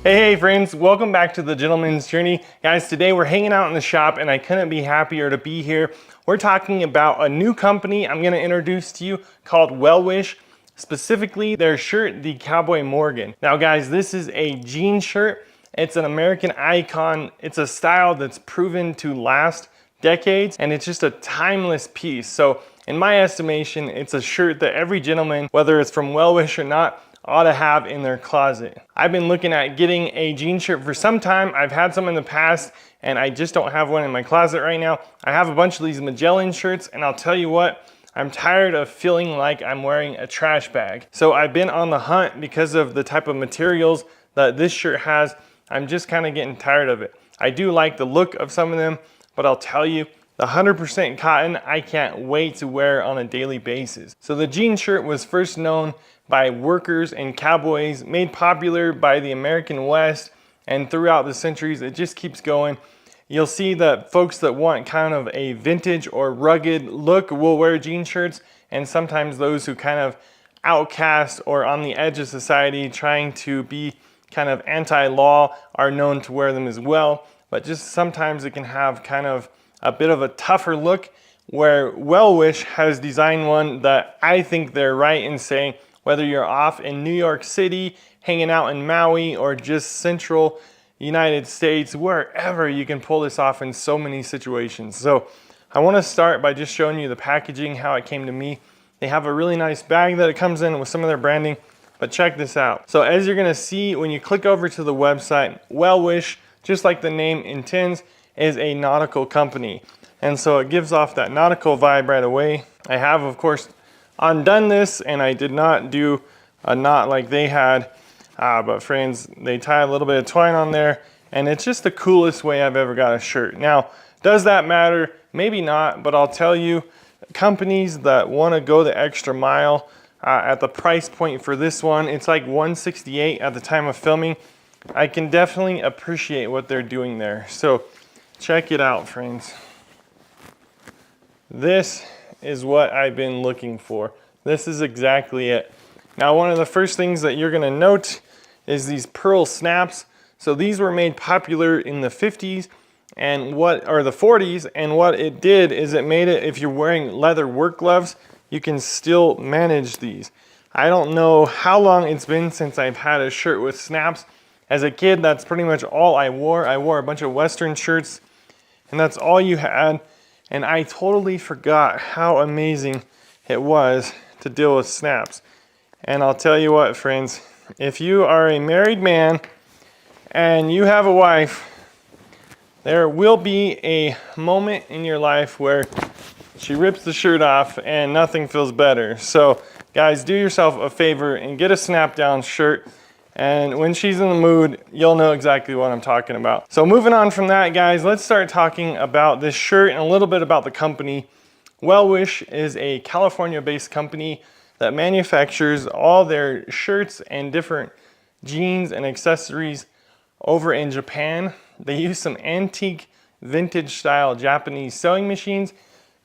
Hey friends, welcome back to the Gentleman's Journey. Guys, today we're hanging out in the shop and I couldn't be happier to be here. We're talking about a new company I'm gonna introduce to you called Whalewish, specifically their shirt, the Cowboy Morgan. Now guys, this is a jean shirt. It's an American icon. It's a style that's proven to last decades and it's just a timeless piece. So in my estimation, it's a shirt that every gentleman, whether it's from Whalewish or not, ought to have in their closet. I've been looking at getting a jean shirt for some time. I've had some in the past and I just don't have one in my closet right now. I have a bunch of these Magellan shirts and I'll tell you what, I'm tired of feeling like I'm wearing a trash bag. So I've been on the hunt because of the type of materials that this shirt has. I'm just kind of getting tired of it. I do like the look of some of them, but I'll tell you, the 100% cotton, I can't wait to wear on a daily basis. So the jean shirt was first known by workers and cowboys, made popular by the American West, and throughout the centuries, it just keeps going. You'll see that folks that want kind of a vintage or rugged look will wear jean shirts, and sometimes those who kind of outcast or on the edge of society trying to be kind of anti-law are known to wear them as well. But just sometimes it can have kind of a bit of a tougher look, where Whalewish has designed one that I think they're right in saying, whether you're off in New York City, hanging out in Maui, or just central United States, wherever, you can pull this off in so many situations. So I want to start by just showing you the packaging, how it came to me. They have a really nice bag that it comes in with some of their branding, but check this out. So as you're going to see when you click over to the website, Whalewish, just like the name intends, is a nautical company. And so it gives off that nautical vibe right away. I have, of course, undone this and I did not do a knot like they had, but friends, they tie a little bit of twine on there and it's just the coolest way I've ever got a shirt. Now, does that matter? Maybe not, but I'll tell you, companies that want to go the extra mile at the price point for this one, it's like $168 at the time of filming. I can definitely appreciate what they're doing there. So check it out, friends. This is what I've been looking for. This is exactly it. Now, one of the first things that you're gonna note is these pearl snaps. So these were made popular in the 50s and the 40s, and what it did is it made it, if you're wearing leather work gloves, you can still manage these. I don't know how long it's been since I've had a shirt with snaps. As a kid, that's pretty much all I wore. I wore a bunch of Western shirts and that's all you had. And I totally forgot how amazing it was to deal with snaps. And I'll tell you what, friends, if you are a married man and you have a wife, there will be a moment in your life where she rips the shirt off and nothing feels better. So guys, do yourself a favor and get a snap down shirt. And when she's in the mood, you'll know exactly what I'm talking about. So moving on from that, guys, let's start talking about this shirt and a little bit about the company. Whalewish is a California-based company that manufactures all their shirts and different jeans and accessories over in Japan. They use some antique, vintage style Japanese sewing machines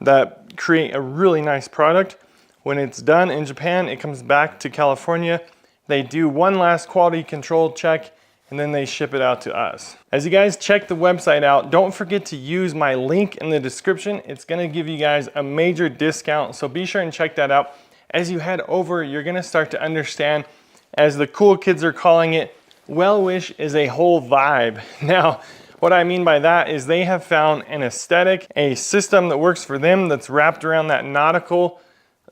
that create a really nice product. When it's done in Japan, it comes back to California. They do one last quality control check and then they ship it out to us. As you guys check the website out, don't forget to use my link in the description. It's gonna give you guys a major discount, so be sure and check that out. As you head over, you're gonna start to understand, as the cool kids are calling it, Whalewish is a whole vibe. Now, what I mean by that is they have found an aesthetic, a system that works for them that's wrapped around that nautical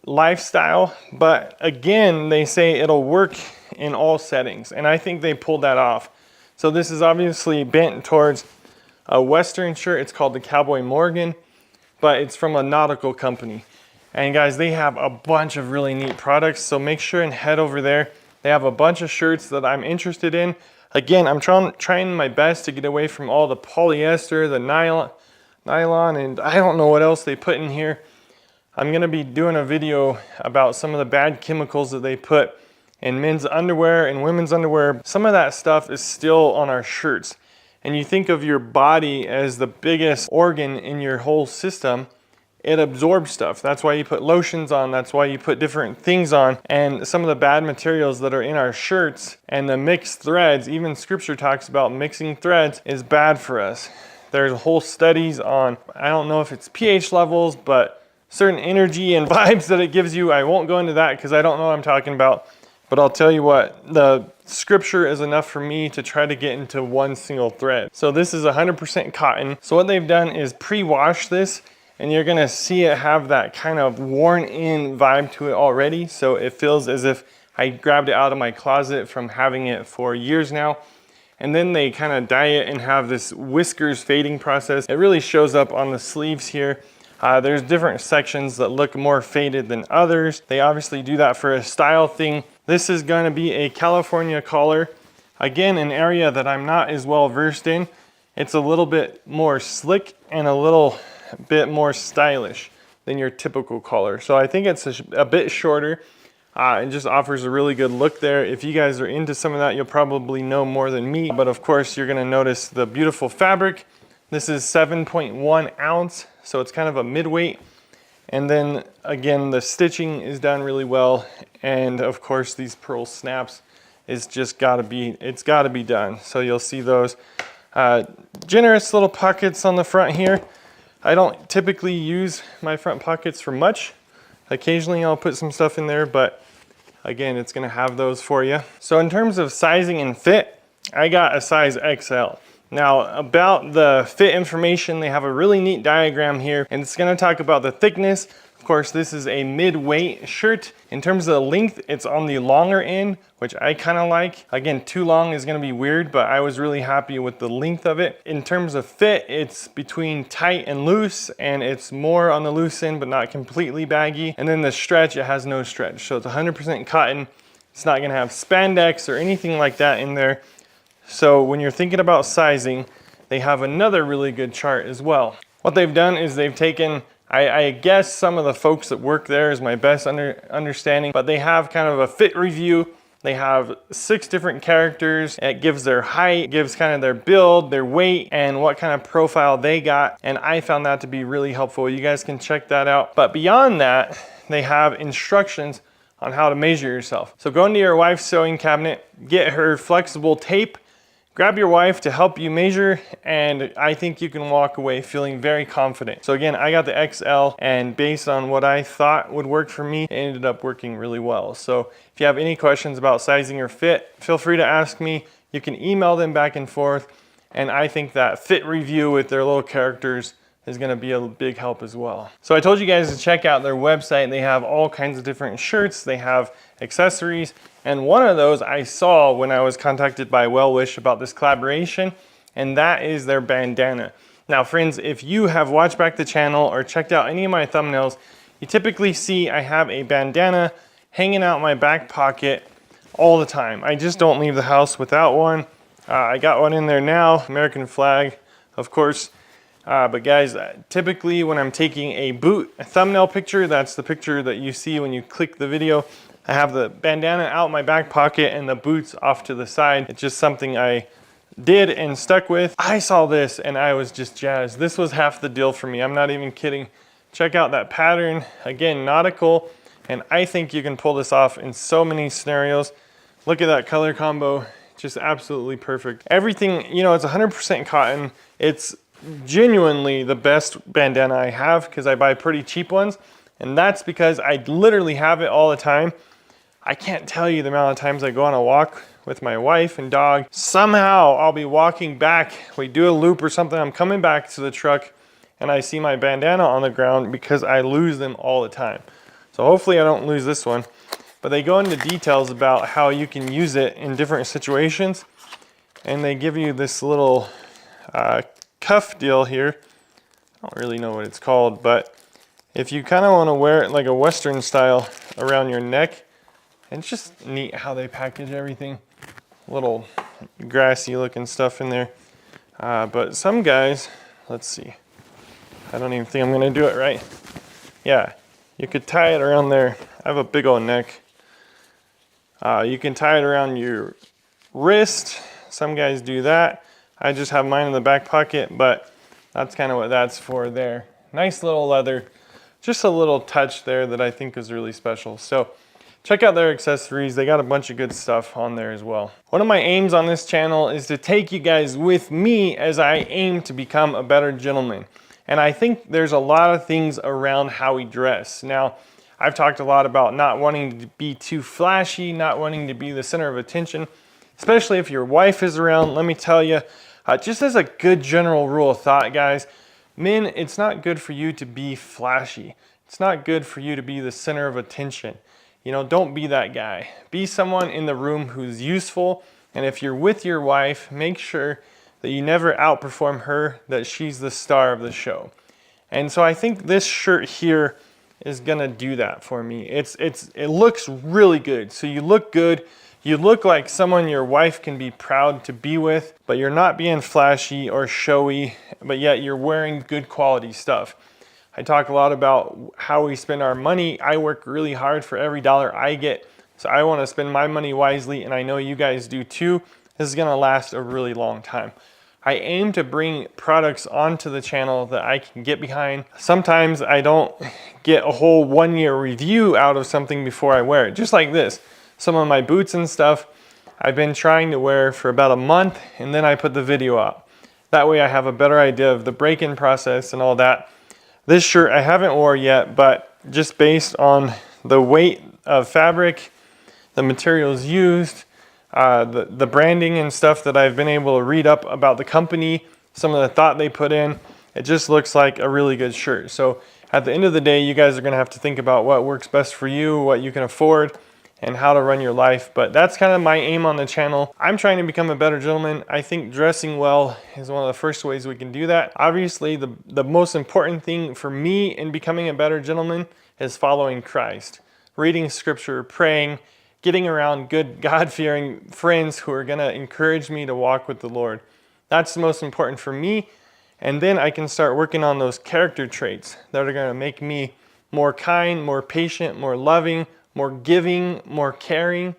lifestyle, but again, they say it'll work in all settings, and I think they pulled that off. So this is obviously bent towards a Western shirt. It's called the Cowboy Morgan, but it's from a nautical company. And guys, they have a bunch of really neat products, so make sure and head over there. They have a bunch of shirts that I'm interested in. Again, I'm trying my best to get away from all the polyester, the nylon, and I don't know what else they put in here. I'm gonna be doing a video about some of the bad chemicals that they put in men's underwear and women's underwear. Some of that stuff is still on our shirts. and you think of your body as the biggest organ in your whole system, it absorbs stuff. That's why you put lotions on, that's why you put different things on. And some of the bad materials that are in our shirts and the mixed threads, even scripture talks about mixing threads, is bad for us. There's whole studies on, I don't know if it's pH levels, but certain energy and vibes that it gives you. I won't go into that because I don't know what I'm talking about. But I'll tell you what, the scripture is enough for me to try to get into one single thread. So this is 100% cotton. So what they've done is pre-wash this, and you're gonna see it have that kind of worn in vibe to it already. So it feels as if I grabbed it out of my closet from having it for years now. And then they kind of dye it and have this whiskers fading process. It really shows up on the sleeves here. There's different sections that look more faded than others. They obviously do that for a style thing. This is gonna be a California collar. Again, an area that I'm not as well versed in. It's a little bit more slick and a little bit more stylish than your typical collar. So I think it's a bit shorter. It just offers a really good look there. If you guys are into some of that, you'll probably know more than me. But of course, you're gonna notice the beautiful fabric. This is 7.1 ounce, so it's kind of a mid-weight. And then again, the stitching is done really well. And of course, these pearl snaps is just it's gotta be done. So you'll see those generous little pockets on the front here. I don't typically use my front pockets for much. Occasionally I'll put some stuff in there, but again, it's gonna have those for you. So in terms of sizing and fit, I got a size XL. Now about the fit information, they have a really neat diagram here, and it's gonna talk about the thickness. Of course, this is a mid-weight shirt. In terms of the length, it's on the longer end, which I kind of like. Again, too long is gonna be weird, but I was really happy with the length of it. In terms of fit, it's between tight and loose, and it's more on the loose end, but not completely baggy. And then the stretch, it has no stretch. So it's 100% cotton. It's not gonna have spandex or anything like that in there. So when you're thinking about sizing, they have another really good chart as well. What they've done is they've taken, I guess some of the folks that work there is my best understanding, but they have kind of a fit review. They have 6 different characters. It gives their height, gives kind of their build, their weight, and what kind of profile they got. And I found that to be really helpful. You guys can check that out. But beyond that, they have instructions on how to measure yourself. So go into your wife's sewing cabinet, get her flexible tape, grab your wife to help you measure, and I think you can walk away feeling very confident. So again, I got the XL, and based on what I thought would work for me, it ended up working really well. So if you have any questions about sizing or fit, feel free to ask me. You can email them back and forth, and I think that fit review with their little characters is gonna be a big help as well. So I told you guys to check out their website. They have all kinds of different shirts, they have accessories, and one of those I saw when I was contacted by Whalewish about this collaboration, and that is their bandana. Now friends, if you have watched back the channel or checked out any of my thumbnails, you typically see I have a bandana hanging out my back pocket all the time. I just don't leave the house without one. I got one in there now, American flag, of course. But guys, typically when I'm taking a thumbnail picture, that's the picture that you see when you click the video. I have the bandana out my back pocket and the boots off to the side. It's just something I did and stuck with. I saw this and I was just jazzed. This was half the deal for me. I'm not even kidding. Check out that pattern. Again, nautical. And I think you can pull this off in so many scenarios. Look at that color combo. Just absolutely perfect. Everything, you know, it's 100% cotton. It's genuinely the best bandana I have because I buy pretty cheap ones. And that's because I literally have it all the time. I can't tell you the amount of times I go on a walk with my wife and dog. Somehow I'll be walking back, we do a loop or something, I'm coming back to the truck and I see my bandana on the ground because I lose them all the time. So hopefully I don't lose this one. But they go into details about how you can use it in different situations. And they give you this little cuff deal here. I don't really know what it's called, but if you kind of want to wear it like a Western style around your neck, it's just neat how they package everything. Little grassy looking stuff in there. But some guys, let's see. I don't even think I'm going to do it right. Yeah, you could tie it around there. I have a big old neck. You can tie it around your wrist. Some guys do that. I just have mine in the back pocket, but that's kind of what that's for there. Nice little leather, just a little touch there that I think is really special. So check out their accessories. They got a bunch of good stuff on there as well. One of my aims on this channel is to take you guys with me as I aim to become a better gentleman. And I think there's a lot of things around how we dress. Now, I've talked a lot about not wanting to be too flashy, not wanting to be the center of attention, especially if your wife is around. Let me tell you, just as a good general rule of thought, guys, men, it's not good for you to be flashy. It's not good for you to be the center of attention. You know, don't be that guy. Be someone in the room who's useful. And if you're with your wife, make sure that you never outperform her, that she's the star of the show. And so I think this shirt here is gonna do that for me. It looks really good. So you look good. You look like someone your wife can be proud to be with, but you're not being flashy or showy, but yet you're wearing good quality stuff. I talk a lot about how we spend our money. I work really hard for every dollar I get, so I want to spend my money wisely, and I know you guys do too. This is gonna last a really long time. I aim to bring products onto the channel that I can get behind. Sometimes I don't get a whole 1 year review out of something before I wear it, just like this. Some of my boots and stuff I've been trying to wear for about a month, and then I put the video up. That way I have a better idea of the break-in process and all that. This shirt I haven't wore yet, but just based on the weight of fabric, the materials used, the branding and stuff that I've been able to read up about the company, some of the thought they put in, it just looks like a really good shirt. So at the end of the day, you guys are gonna have to think about what works best for you, what you can afford, and how to run your life. But that's kind of my aim on the channel. I'm trying to become a better gentleman. I think dressing well is one of the first ways we can do that. Obviously, the most important thing for me in becoming a better gentleman is following Christ. Reading scripture, praying, getting around good God-fearing friends who are gonna encourage me to walk with the Lord. That's the most important for me. And then I can start working on those character traits that are gonna make me more kind, more patient, more loving, more giving, more caring.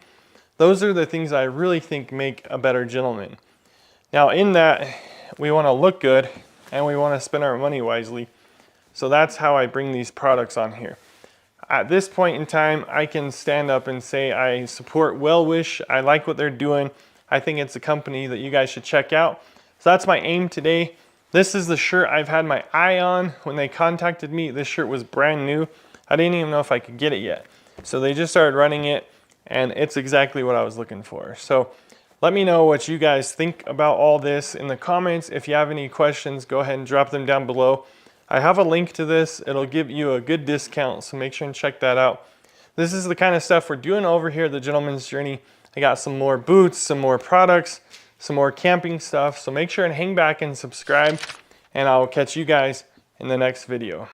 Those are the things I really think make a better gentleman. Now in that, we wanna look good and we wanna spend our money wisely. So that's how I bring these products on here. At this point in time, I can stand up and say I support Whalewish. I like what they're doing. I think it's a company that you guys should check out. So that's my aim today. This is the shirt I've had my eye on. When they contacted me, this shirt was brand new. I didn't even know if I could get it yet. So they just started running it, and it's exactly what I was looking for. So let me know what you guys think about all this in the comments. If you have any questions, go ahead and drop them down below. I have a link to this. It'll give you a good discount, so make sure and check that out. This is the kind of stuff we're doing over here at the Gentleman's Journey. I got some more boots, some more products, some more camping stuff. So make sure and hang back and subscribe, and I'll catch you guys in the next video.